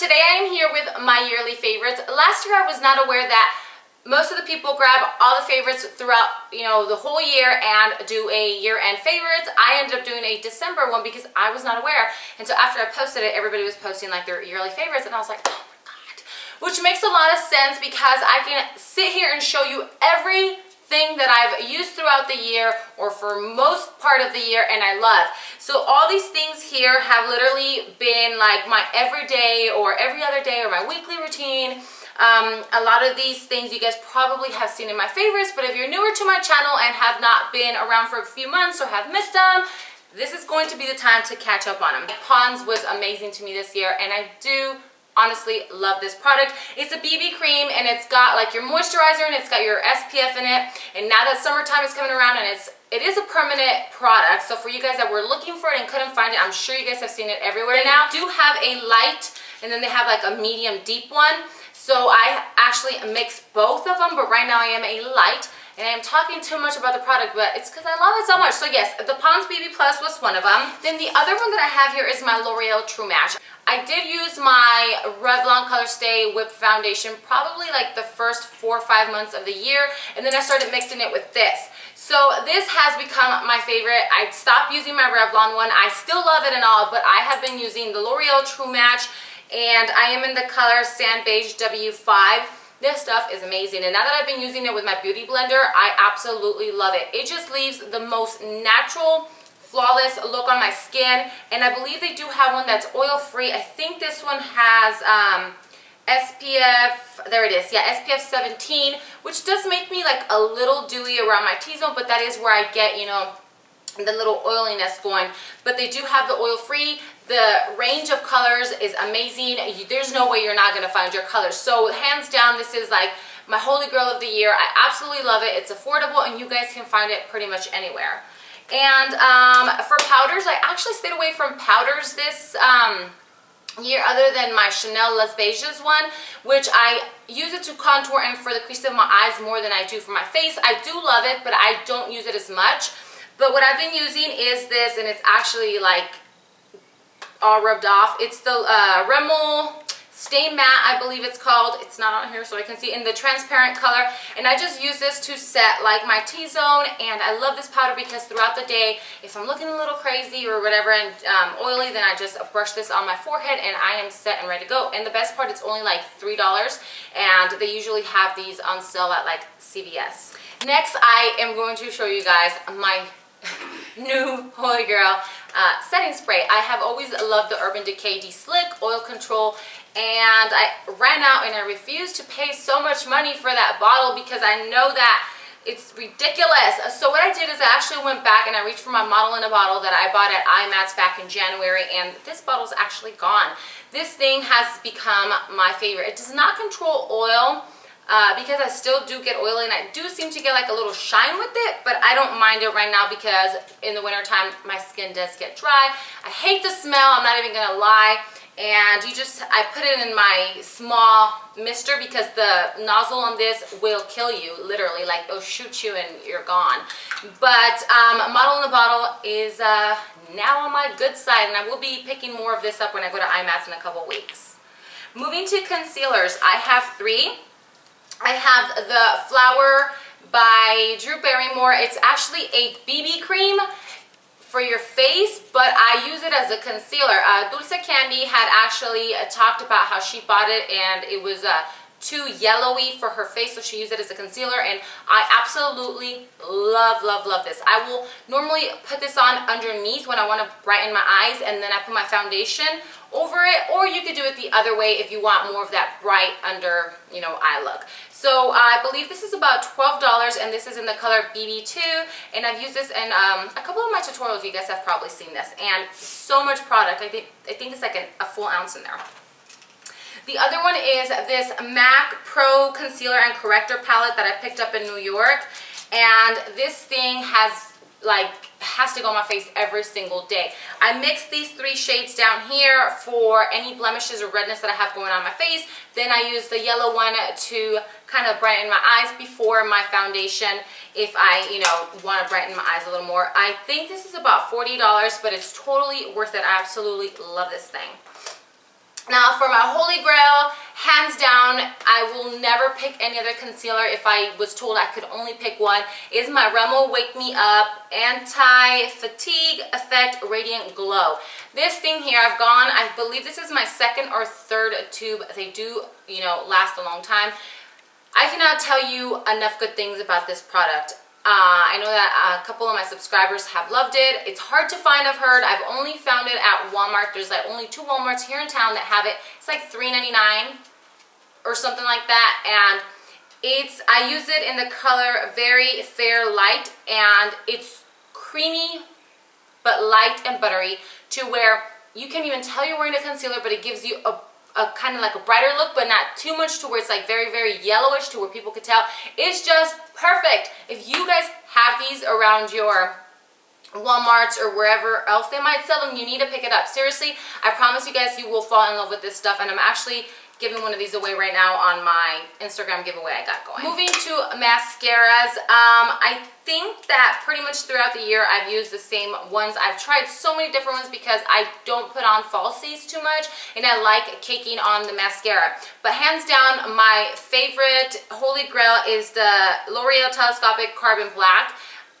today I am here with my yearly favorites. Last year I was not aware that most of the people grab all the favorites throughout, the whole year and do a year-end favorites. I ended up doing a December one because I was not aware. And so after I posted it, everybody was posting like their yearly favorites and I was like, oh my God. Which makes a lot of sense because I can sit here and show you everything that I've used throughout the year or for most part of the year and I love. So all these things here have literally been like my everyday or every other day or my weekly routine. A lot of these things you guys probably have seen in my favorites, but if you're newer to my channel and have not been around for a few months or have missed them, this is going to be the time to catch up on them. Pond's was amazing to me this year and I do honestly love this product. It's a BB cream and it's got like your moisturizer and it's got your SPF in it. And now that summertime is coming around and it is a permanent product. So for you guys that were looking for it and couldn't find it, I'm sure you guys have seen it everywhere now. They do have a light and then they have like a medium deep one. So I actually mix both of them, but right now I am a light. And I am talking too much about the product, but it's because I love it so much. So yes, the Pond's BB Plus was one of them. Then the other one that I have here is my L'Oreal True Match. I did use my Revlon ColorStay Whip Foundation probably like the first 4 or 5 months of the year. And then I started mixing it with this. So this has become my favorite. I stopped using my Revlon one. I still love it and all, but I have been using the L'Oreal True Match. And I am in the color Sand Beige W5. This stuff is amazing. And now that I've been using it with my beauty blender, I absolutely love it. It just leaves the most natural, flawless look on my skin. And I believe they do have one that's oil-free. I think this one has SPF, there it is, yeah, SPF 17, which does make me like a little dewy around my T-zone, but that is where I get, the little oiliness going. But they do have the oil-free. The range of colors is amazing. There's no way you're not going to find your colors. So hands down, this is like my holy grail of the year. I absolutely love it. It's affordable and you guys can find it pretty much anywhere. And for powders, I actually stayed away from powders this year other than my Chanel Les Beiges one, which I use it to contour and for the crease of my eyes more than I do for my face. I do love it, but I don't use it as much. But what I've been using is this, and it's actually like all rubbed off. It's the Rimmel Stay Matte, I believe it's called. It's not on here so I can see in the transparent color. And I just use this to set like my T-zone. And I love this powder because throughout the day, if I'm looking a little crazy or whatever and oily, then I just brush this on my forehead and I am set and ready to go. And the best part, it's only like $3. And they usually have these on sale at like CVS. Next, I am going to show you guys my new holy grail setting spray. I have always loved the Urban Decay De-Slick Oil Control, and I ran out and I refused to pay so much money for that bottle because I know that it's ridiculous. So what I did is I actually went back and I reached for my Model in a Bottle that I bought at IMATS back in January, and this bottle's actually gone. This thing has become my favorite. It does not control oil, because I still do get oily and I do seem to get like a little shine with it, but I don't mind it right now because in the winter time my skin does get dry. I hate the smell, I'm not even gonna lie. And I put it in my small mister because the nozzle on this will kill you, literally, like it'll shoot you and you're gone. But Model in the Bottle is now on my good side, and I will be picking more of this up when I go to IMATS in a couple weeks. Moving to concealers, I have 3. I have the Flower by Drew Barrymore. It's actually a BB cream for your face, but I use it as a concealer. Dulce Candy had actually talked about how she bought it and it was too yellowy for her face, so she used it as a concealer, and I absolutely love, love, love this. I will normally put this on underneath when I want to brighten my eyes, and then I put my foundation over it, or you could do it the other way if you want more of that bright under, eye look. So I believe this is about $12, and this is in the color BB2, and I've used this in a couple of my tutorials. You guys have probably seen this, and so much product. I think it's like a full ounce in there. The other one is this MAC Pro Concealer and Corrector palette that I picked up in New York, and this thing has to go on my face every single day. I mix these 3 shades down here for any blemishes or redness that I have going on my face. Then I use the yellow one to kind of brighten my eyes before my foundation if I, want to brighten my eyes a little more. I think this is about $40, but it's totally worth it. I absolutely love this thing. Now, For my holy grail, hands down, I will never pick any other concealer if I was told I could only pick one, is my Rimmel Wake Me Up Anti-Fatigue Effect Radiant Glow. This thing here, I believe this is my second or third tube. They do, you know, last a long time. I cannot tell you enough good things about this product. I know that a couple of my subscribers have loved it. It's hard to find, I've heard. I've only found it at Walmart. There's like only 2 Walmarts here in town that have it. It's like $3.99 or something like that. And I use it in the color Very Fair Light, and it's creamy but light and buttery to where you can even tell you're wearing a concealer, but it gives you a kind of like a brighter look, but not too much to where it's like very, very yellowish to where people could tell. It's just perfect. If you guys have these around your Walmarts or wherever else they might sell them, you need to pick it up. Seriously, I promise you guys, you will fall in love with this stuff, and I'm actually giving one of these away right now on my Instagram giveaway I got going. Moving to mascaras, I think that pretty much throughout the year I've used the same ones. I've tried so many different ones because I don't put on falsies too much, and I like caking on the mascara. But hands down, my favorite holy grail is the L'Oreal Telescopic Carbon Black.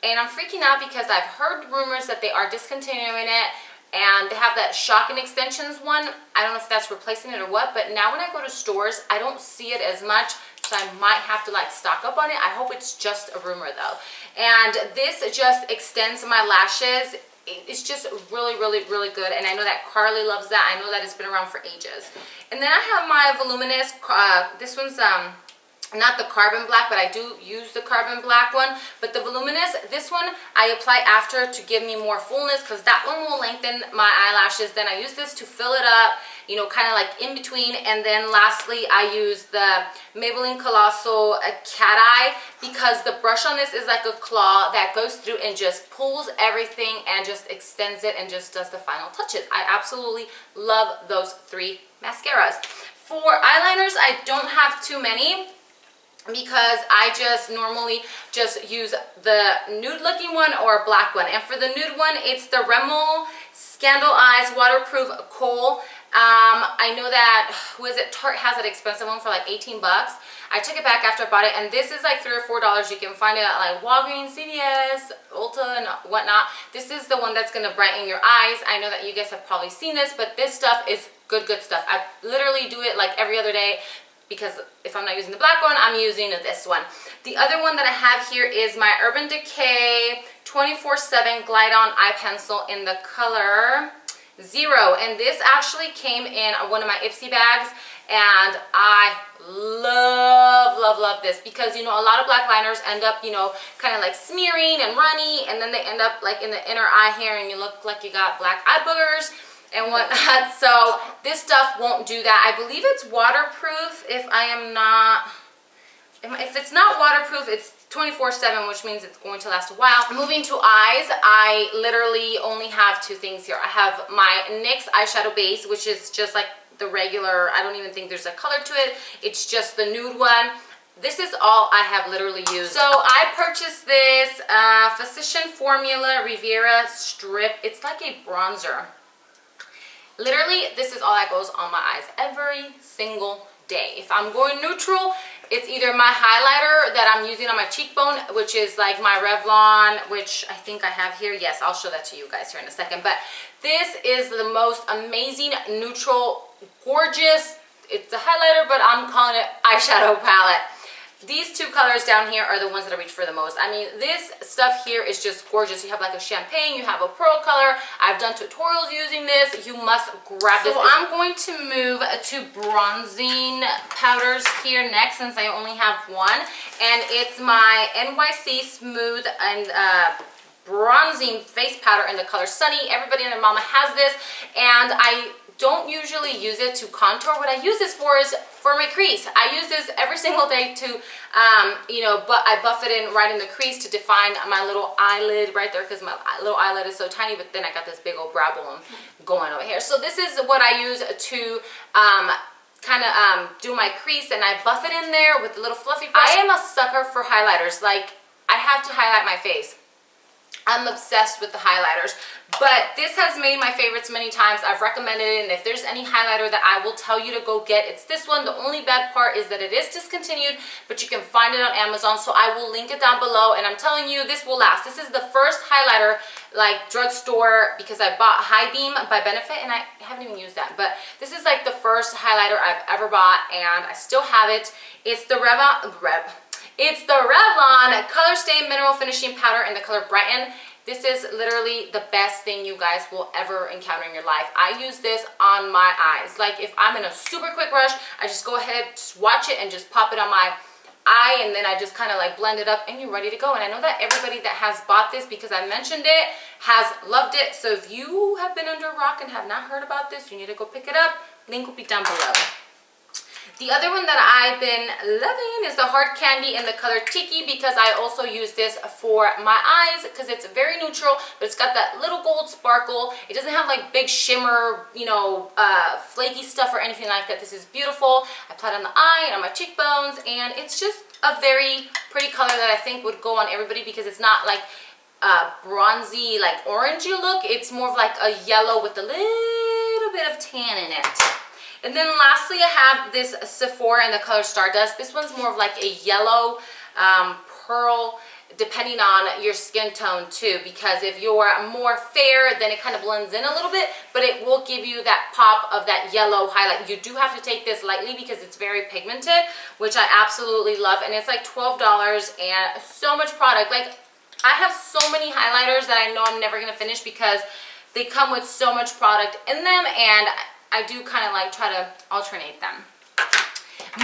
And I'm freaking out because I've heard rumors that they are discontinuing it, and they have that Shock and Extensions one. I don't know if that's replacing it or what, but now when I go to stores, I don't see it as much, so I might have to like stock up on it. I hope it's just a rumor though. And this just extends my lashes. It's just really, really, really good, and I know that Carly loves that. I know that it's been around for ages. And then I have my Voluminous, this one's not the Carbon Black, but I do use the Carbon Black one. But the Voluminous, this one I apply after to give me more fullness, because that one will lengthen my eyelashes. Then I use this to fill it up, you know, kind of like in between. And then lastly, I use the Maybelline Colossal Cat Eye, because the brush on this is like a claw that goes through and just pulls everything and just extends it and just does the final touches. I absolutely love those 3 mascaras. For eyeliners, I don't have too many, because I just normally just use the nude looking one or a black one. And for the nude one, it's the Rimmel Scandal Eyes Waterproof Kohl. I know that, who is it, Tarte has that expensive one for like 18 bucks. I took it back after I bought it, and this is like $3 or $4. You can find it at like Walgreens, CVS, Ulta, and whatnot. This is the one that's gonna brighten your eyes. I know that you guys have probably seen this, but this stuff is good stuff. I literally do it like every other day, because if I'm not using the black one, I'm using this one. The other one that I have here is my Urban Decay 24/7 Glide On Eye Pencil in the color 0. And this actually came in one of my Ipsy bags, and I love this, because you know a lot of black liners end up, you know, kind of like smearing and runny, and then they end up like in the inner eye here, and you look like you got black eye boogers and whatnot. So this stuff won't do that. I believe it's waterproof. If it's not waterproof, it's 24/7, which means it's going to last a while. Moving to eyes, I literally only have 2 things here. I have my NYX eyeshadow base, which is just like the regular, I don't even think there's a color to it. It's just the nude one. This is all I have literally used. So I purchased this Physician Formula Riviera Strip. It's like a bronzer. Literally, this is all that goes on my eyes every single day. If I'm going neutral, it's either my highlighter that I'm using on my cheekbone, which is like my Revlon, which I think I have here. Yes, I'll show that to you guys here in a second. But this is the most amazing, neutral, gorgeous, it's a highlighter, but I'm calling it eyeshadow palette. These 2 colors down here are the ones that I reach for the most. I mean, this stuff here is just gorgeous. You have like a champagne, you have a pearl color. I've done tutorials using this. You must grab this. So I'm going to move to bronzing powders here next, since I only have one. And it's my NYC Smooth and bronzing face powder in the color Sunny. Everybody and their mama has this, and I don't usually use it to contour. What I use this for is for my crease. I use this every single day to, you know, but I buff it in right in the crease to define my little eyelid right there, because my little eyelid is so tiny, but then I got this big old brow bone going over here. So this is what I use to kind of do my crease, and I buff it in there with a little fluffy brush. I am a sucker for highlighters. Like, I have to highlight my face. I'm obsessed with the highlighters, but this has made my favorites many times. I've recommended it, and if there's any highlighter that I will tell you to go get, it's this one. The only bad part is that it is discontinued, but you can find it on Amazon, so I will link it down below, and I'm telling you, this will last. This is the first highlighter, like drugstore, because I bought High Beam by Benefit, and I haven't even used that, but this is like the first highlighter I've ever bought, and I still have it. It's the It's the Revlon ColorStay Mineral Finishing Powder in the color Brighten. This is literally the best thing you guys will ever encounter in your life. I use this on my eyes. Like if I'm in a super quick rush, I just go ahead, swatch it, and just pop it on my eye, and then I just kind of like blend it up, and you're ready to go. And I know that everybody that has bought this, because I mentioned it, has loved it. So if you have been under a rock and have not heard about this, you need to go pick it up. Link will be down below. The other one that I've been loving is the Hard Candy in the color Tiki, because I also use this for my eyes because it's very neutral, but it's got that little gold sparkle. It doesn't have like big shimmer, you know, flaky stuff or anything like that. This is beautiful. I apply it on the eye and on my cheekbones, and it's just a very pretty color that I think would go on everybody, because it's not like bronzy, like orangey look. It's more of like a yellow with a little bit of tan in it. And then lastly, I have this Sephora in the color Stardust. This one's more of like a yellow pearl, depending on your skin tone too, because if you're more fair, then it kind of blends in a little bit, but it will give you that pop of that yellow highlight. You do have to take this lightly because it's very pigmented, which I absolutely love, and it's like $12 and so much product. Like, I have so many highlighters that I know I'm never gonna finish because they come with so much product in them, and I do kind of like try to alternate them.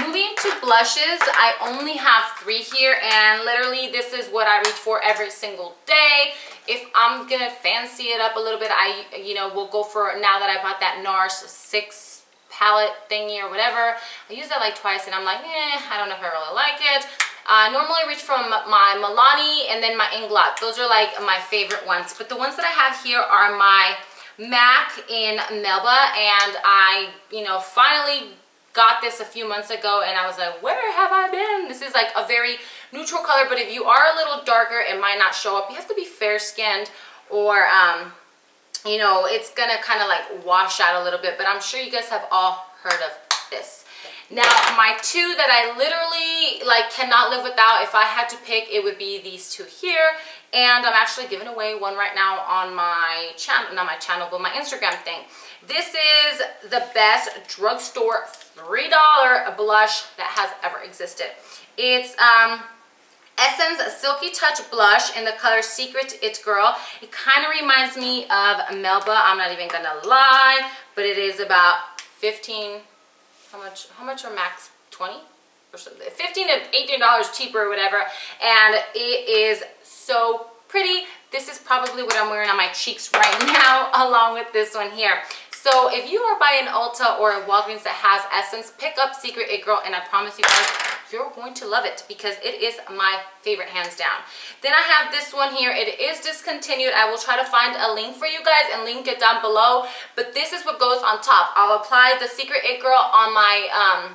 Moving to blushes, I only have 3 here, and literally this is what I reach for every single day. If I'm gonna fancy it up a little bit, I will go for, now that I bought that NARS 6 palette thingy or whatever, I use that like twice, and I'm like, I don't know if I really like it. I normally reach from my Milani and then my Inglot. Those are like my favorite ones, but the ones that I have here are my MAC in Melba, and I finally got this a few months ago, and I was like, where have I been? This is like a very neutral color, but if you are a little darker, it might not show up. You have to be fair skinned, or it's gonna kind of like wash out a little bit, but I'm sure you guys have all heard of this. Now, my 2 that I literally like cannot live without, if I had to pick, it would be these 2 here. And I'm actually giving away one right now on my channel, not my channel, but my Instagram thing. This is the best drugstore $3 blush that has ever existed. It's Essence Silky Touch Blush in the color Secret It Girl. It kind of reminds me of Melba, I'm not even gonna lie, but it is about 15, how much are max? 20 or something, $15 to $18 cheaper or whatever, and it is so pretty. This is probably what I'm wearing on my cheeks right now, along with this one here. So if you are by an Ulta or a Walgreens that has Essence, pick up Secret It Girl, and I promise you guys, you're going to love it because it is my favorite hands down. Then I have this one here. It is discontinued. I will try to find a link for you guys and link it down below, but this is what goes on top. I'll apply the Secret It Girl on my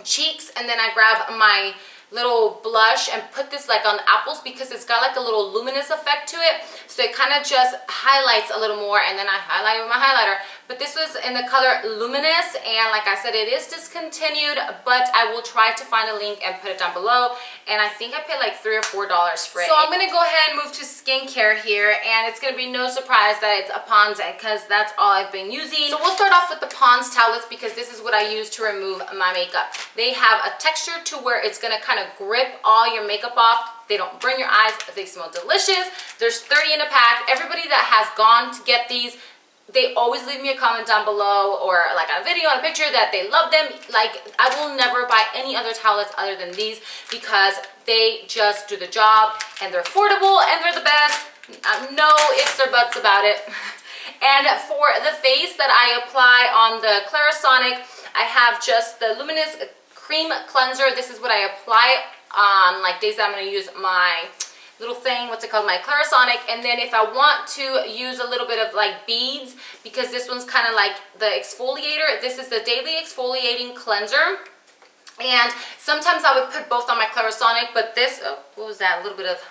cheeks, and then I grab my little blush and put this like on apples because it's got like a little luminous effect to it, so it kind of just highlights a little more, and then I highlight with my highlighter. But this was in the color Luminous, and like I said, it is discontinued, but I will try to find a link and put it down below, and I think I paid like $3 or $4 for it. So I'm gonna go ahead and move to skincare here, and it's gonna be no surprise that it's a Pond's, because that's all I've been using. So we'll start off with the Pond's Towelettes, because this is what I use to remove my makeup. They have a texture to where it's gonna kind of grip all your makeup off. They don't burn your eyes. They smell delicious. There's 30 in a pack. Everybody that has gone to get these, they always leave me a comment down below, or like a video and a picture, that they love them. Like, I will never buy any other towelettes other than these, because they just do the job, and they're affordable, and they're the best. No ifs or buts about it. And for the face that I apply on the Clarisonic, I have just the Luminous Cream Cleanser. This is what I apply on like days that I'm going to use my little thing, what's it called, my Clarisonic. And then if I want to use a little bit of like beads, because this one's kind of like the exfoliator, this is the Daily Exfoliating Cleanser. And sometimes I would put both on my Clarisonic, but this, oh, what was that, a little bit of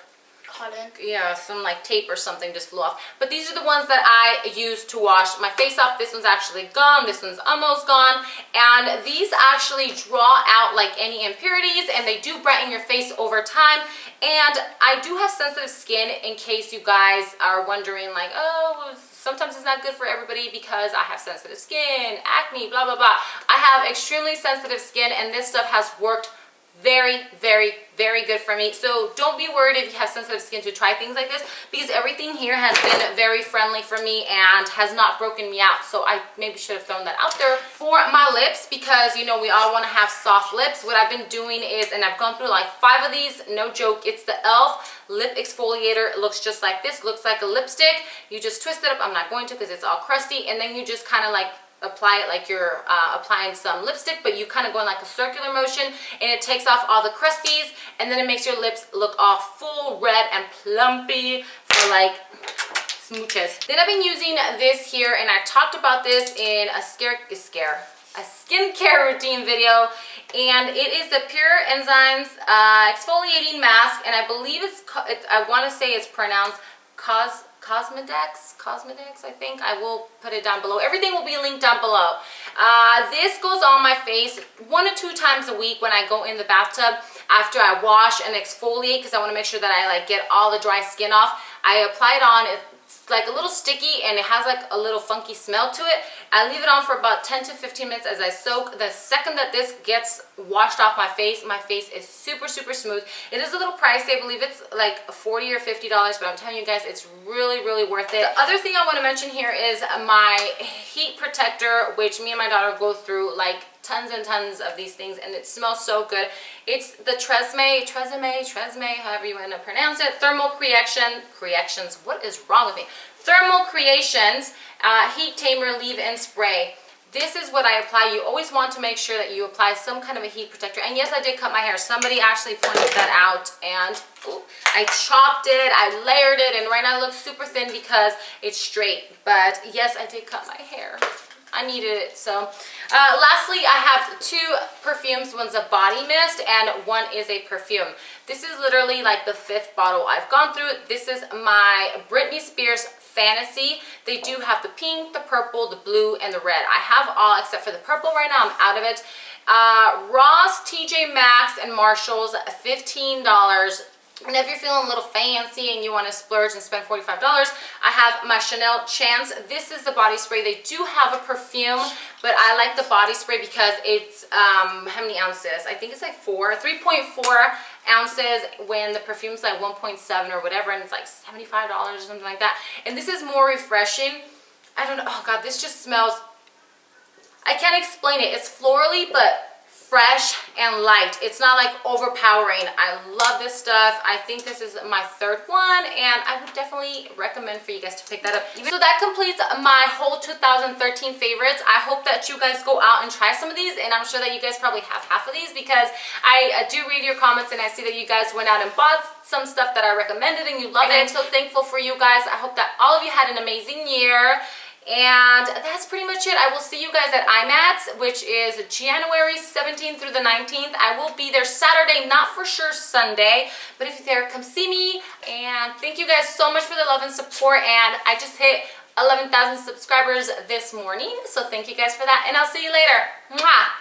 cotton. Yeah, some like tape or something just flew off. But these are the ones that I use to wash my face off. This one's actually gone. This one's almost gone. And these actually draw out like any impurities, and they do brighten your face over time. And I do have sensitive skin, in case you guys are wondering like, oh, sometimes it's not good for everybody because I have sensitive skin, acne, blah, blah, blah. I have extremely sensitive skin, and this stuff has worked very, very, very good for me. So don't be worried if you have sensitive skin to try things like this, because everything here has been very friendly for me and has not broken me out. So I maybe should have thrown that out there. For my lips, because you know we all want to have soft lips, what I've been doing is, and I've gone through like 5 of these, no joke, it's the e.l.f. lip exfoliator. It looks just like this, looks like a lipstick. You just twist it up. I'm not going to because it's all crusty, and then you just kind of like apply it like you're applying some lipstick, but you kind of go in like a circular motion, and it takes off all the crusties, and then it makes your lips look all full, red, and plumpy for like smooches. Then I've been using this here, and I talked about this in a skincare routine video, and it is the Pure Enzymes exfoliating mask, and I believe I want to say it's pronounced Cosmedex, I think. I will put it down below. Everything will be linked down below. This goes on my face 1 to 2 times a week when I go in the bathtub after I wash and exfoliate, because I want to make sure that I like get all the dry skin off. I apply it on. It's like a little sticky, and it has like a little funky smell to it. I leave it on for about 10 to 15 minutes as I soak. The second that this gets washed off my face is super, super smooth. It is a little pricey. I believe it's like $40 or $50, but I'm telling you guys, it's really, really worth it. The other thing I want to mention here is my heat protector, which me and my daughter go through like tons and tons of these things, and it smells so good. It's the Tresemme, however you want to pronounce it, Thermal Creations, what is wrong with me? Thermal Creations Heat Tamer Leave-In Spray. This is what I apply. You always want to make sure that you apply some kind of a heat protector. And yes, I did cut my hair. Somebody actually pointed that out, and I chopped it, I layered it, and right now it looks super thin because it's straight. But yes, I did cut my hair. I needed it. So lastly, I have 2 perfumes. One's a body mist and one is a perfume. This is literally like the 5th bottle I've gone through. This is my Britney Spears Fantasy. They do have the pink, the purple, the blue, and the red. I have all except for the purple right now. I'm out of it. Ross, TJ Maxx, and Marshalls, $15. And if you're feeling a little fancy and you want to splurge and spend $45, I have my Chanel Chance. This is the body spray. They do have a perfume, but I like the body spray because it's, how many ounces? I think it's like 3.4 ounces, when the perfume's like 1.7 or whatever, and it's like $75 or something like that. And this is more refreshing. I don't know. Oh God, this just smells, I can't explain it. It's florally, but fresh and light. It's not like overpowering. I love this stuff. I think this is my 3rd one, and I would definitely recommend for you guys to pick that up. So that completes my whole 2013 favorites. I hope that you guys go out and try some of these, and I'm sure that you guys probably have half of these, because I do read your comments and I see that you guys went out and bought some stuff that I recommended and you love it. I'm so thankful for you guys. I hope that all of you had an amazing year. And that's pretty much it. I will see you guys at IMATS, which is January 17th through the 19th. I will be there Saturday, not for sure Sunday, but if you're there, come see me. And thank you guys so much for the love and support. And I just hit 11,000 subscribers this morning, so thank you guys for that, and I'll see you later. Mwah!